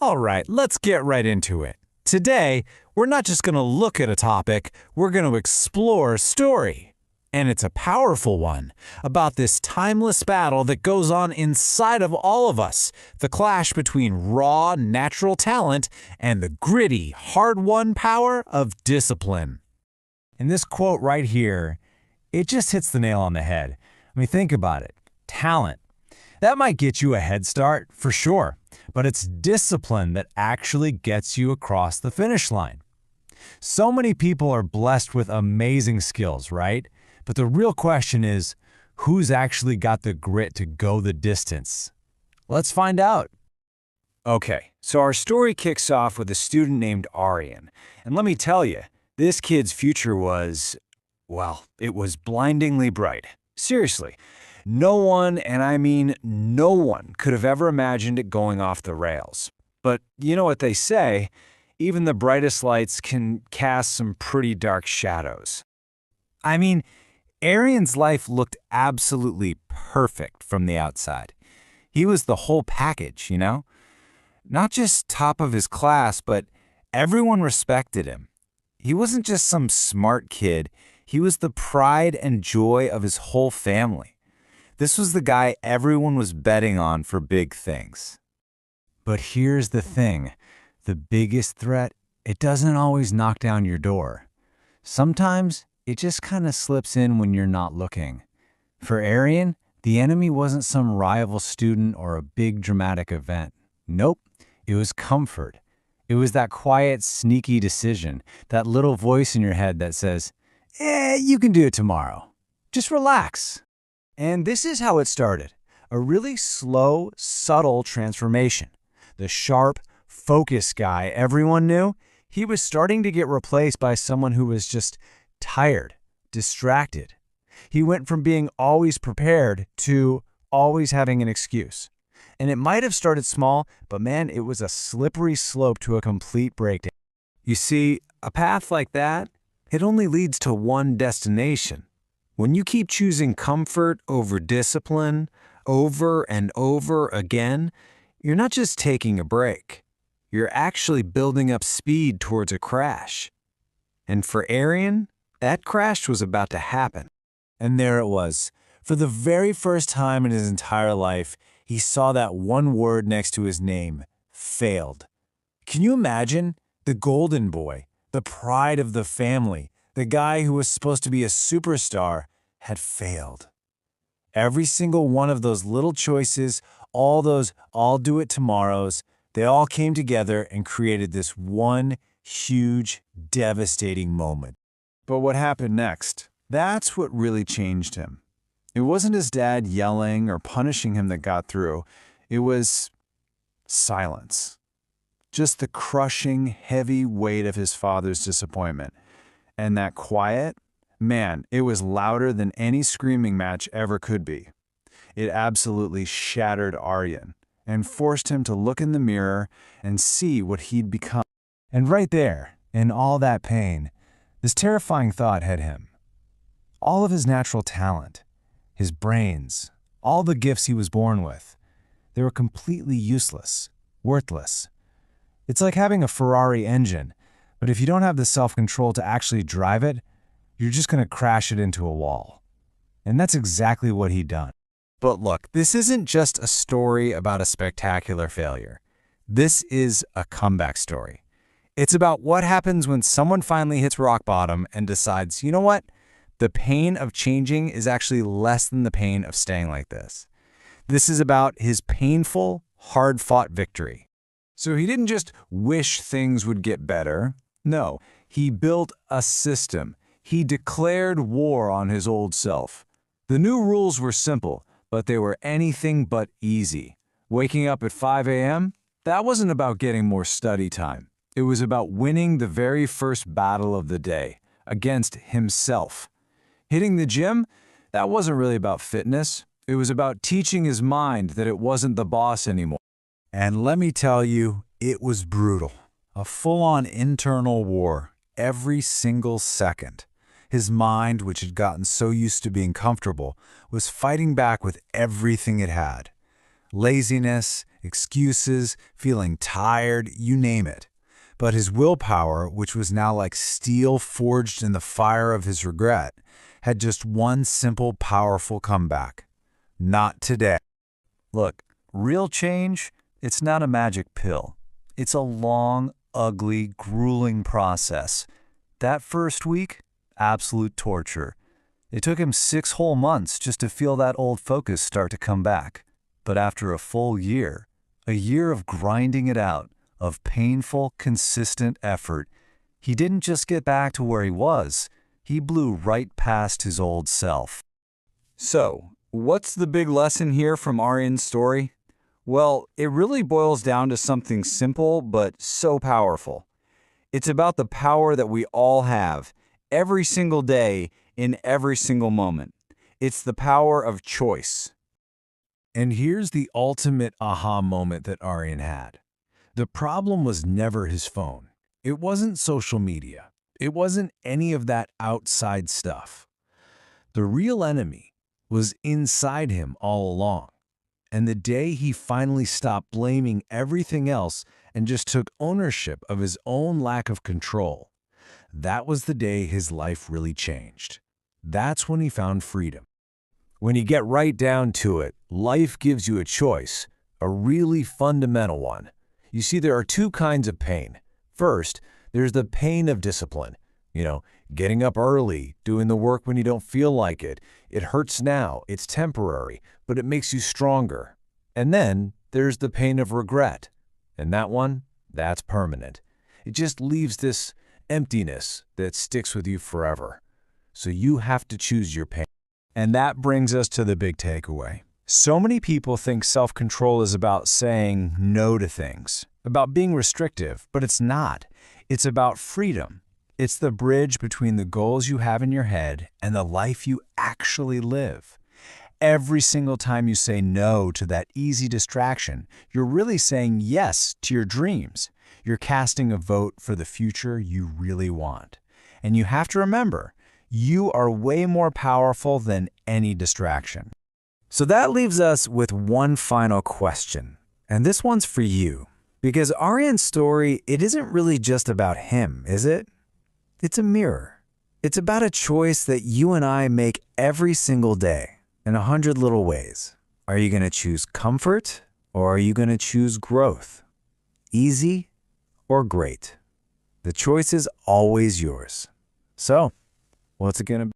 All right, let's get right into it. Today, we're not just going to look at a topic, we're going to explore a story. And it's a powerful one, about this timeless battle that goes on inside of all of us, the clash between raw, natural talent and the gritty, hard-won power of discipline. And this quote right here, it just hits the nail on the head. I mean, think about it. Talent. That might get you a head start, for sure, but it's discipline that actually gets you across the finish line. So many people are blessed with amazing skills, right? But the real question is, who's actually got the grit to go the distance? Let's find out. Okay, so our story kicks off with a student named Aryan. And let me tell you, this kid's future was, well, it was blindingly bright. Seriously, no one, and I mean no one, could have ever imagined it going off the rails. But you know what they say, even the brightest lights can cast some pretty dark shadows. I mean, Aryan's life looked absolutely perfect from the outside. He was the whole package, you know? Not just top of his class, but everyone respected him. He wasn't just some smart kid, he was the pride and joy of his whole family. This was the guy everyone was betting on for big things. But here's the thing, the biggest threat, it doesn't always knock down your door. Sometimes it just kind of slips in when you're not looking. For Aryan, the enemy wasn't some rival student or a big dramatic event. Nope, it was comfort. It was that quiet, sneaky decision, that little voice in your head that says, you can do it tomorrow. Just relax. And this is how it started. A really slow, subtle transformation. The sharp, focused guy everyone knew, he was starting to get replaced by someone who was just tired, distracted. He went from being always prepared to always having an excuse. And it might have started small, but man, it was a slippery slope to a complete breakdown. You see, a path like that, it only leads to one destination. When you keep choosing comfort over discipline, over and over again, you're not just taking a break. You're actually building up speed towards a crash. And for Aryan, that crash was about to happen. And there it was. For the very first time in his entire life, he saw that one word next to his name, failed. Can you imagine? The golden boy, the pride of the family, the guy who was supposed to be a superstar, had failed. Every single one of those little choices, all those I'll do it tomorrows, they all came together and created this one huge, devastating moment. But what happened next? That's what really changed him. It wasn't his dad yelling or punishing him that got through. It was silence. Just the crushing, heavy weight of his father's disappointment. And that quiet, man, it was louder than any screaming match ever could be. It absolutely shattered Aryan and forced him to look in the mirror and see what he'd become. And right there, in all that pain, this terrifying thought hit him. All of his natural talent, his brains, all the gifts he was born with, they were completely useless, worthless. It's like having a Ferrari engine, but if you don't have the self-control to actually drive it, you're just going to crash it into a wall. And that's exactly what he'd done. But look, this isn't just a story about a spectacular failure. This is a comeback story. It's about what happens when someone finally hits rock bottom and decides, you know what? The pain of changing is actually less than the pain of staying like this. This is about his painful, hard-fought victory. So he didn't just wish things would get better. No, he built a system. He declared war on his old self. The new rules were simple, but they were anything but easy. Waking up at 5 a.m., that wasn't about getting more study time. It was about winning the very first battle of the day against himself. Hitting the gym, that wasn't really about fitness. It was about teaching his mind that it wasn't the boss anymore. And let me tell you, it was brutal. A full-on internal war, every single second. His mind, which had gotten so used to being comfortable, was fighting back with everything it had. Laziness, excuses, feeling tired, you name it. But his willpower, which was now like steel forged in the fire of his regret, had just one simple, powerful comeback. Not today. Look, real change, it's not a magic pill. It's a long, ugly, grueling process. That first week, absolute torture. It took him 6 whole months just to feel that old focus start to come back. But after a full year, a year of grinding it out, of painful, consistent effort, he didn't just get back to where he was, he blew right past his old self. So, what's the big lesson here from Aryan's story? Well, it really boils down to something simple but so powerful. It's about the power that we all have, every single day, in every single moment. It's the power of choice. And here's the ultimate aha moment that Aryan had. The problem was never his phone. It wasn't social media. It wasn't any of that outside stuff. The real enemy was inside him all along. And the day he finally stopped blaming everything else and just took ownership of his own lack of control, that was the day his life really changed. That's when he found freedom. When you get right down to it, life gives you a choice, a really fundamental one. You see, there are 2 kinds of pain. First, there's the pain of discipline. Getting up early, doing the work when you don't feel like it. It hurts now, it's temporary, but it makes you stronger. And then there's the pain of regret. And that one, that's permanent. It just leaves this emptiness that sticks with you forever. So you have to choose your pain. And that brings us to the big takeaway. So many people think self-control is about saying no to things, about being restrictive, but it's not. It's about freedom. It's the bridge between the goals you have in your head and the life you actually live. Every single time you say no to that easy distraction, you're really saying yes to your dreams. You're casting a vote for the future you really want. And you have to remember, you are way more powerful than any distraction. So that leaves us with one final question. And this one's for you. Because Aryan's story, it isn't really just about him, is it? It's a mirror. It's about a choice that you and I make every single day in 100 little ways. Are you going to choose comfort or are you going to choose growth? Easy or great? The choice is always yours. So, what's it going to be?